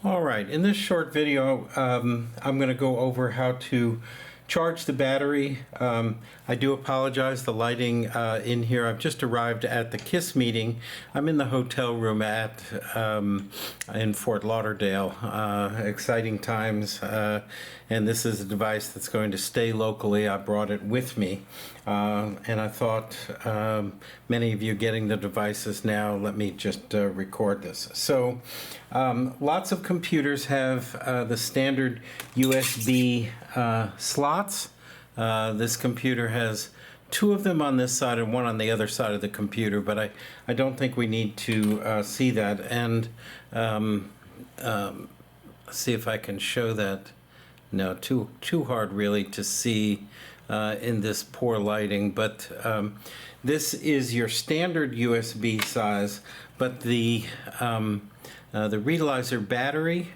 All right, in this short video, I'm going to go over how to charge the battery. I do apologize, the lighting in here. I've just arrived at the KISS meeting. I'm in the hotel room in Fort Lauderdale. Exciting times, and this is a device that's going to stay locally. I brought it with me, and I thought many of you getting the devices now, let me just record this. So lots of computers have the standard USB slots. This computer has two of them on this side and one on the other side of the computer, but I don't think we need to see that. And see if I can show that. No, too hard really to see in this poor lighting, but this is your standard USB size, but the ReadAlyzer battery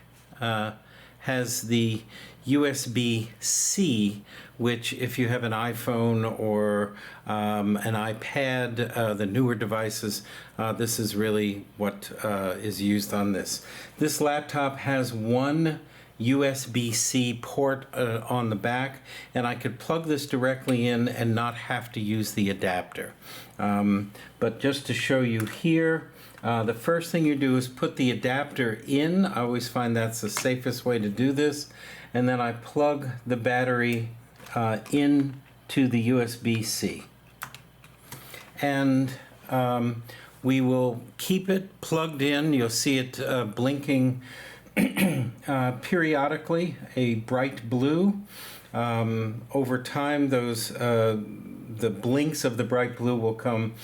has the USB-C, which if you have an iPhone or an iPad, the newer devices, this is really what is used on this. This laptop has one USB-C port on the back, and I could plug this directly in and not have to use the adapter. But just to show you here, the first thing you do is put the adapter in. I always find that's the safest way to do this. And then I plug the battery into the USB-C. And we will keep it plugged in. You'll see it blinking periodically, a bright blue. Over time, the blinks of the bright blue will come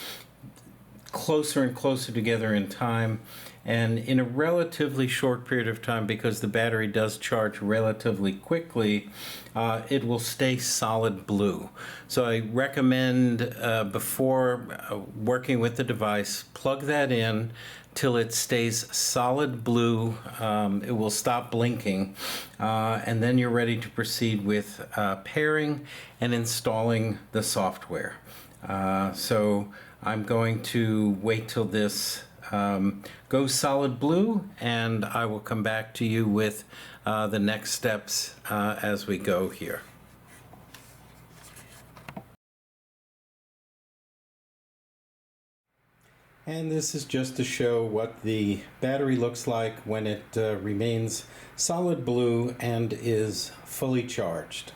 closer and closer together in time, and in a relatively short period of time, because the battery does charge relatively quickly, it will stay solid blue. So I recommend before working with the device, plug that in till it stays solid blue. It will stop blinking, and then you're ready to proceed with pairing and installing the software. So I'm going to wait till this goes solid blue, and I will come back to you with the next steps as we go here. And this is just to show what the battery looks like when it remains solid blue and is fully charged.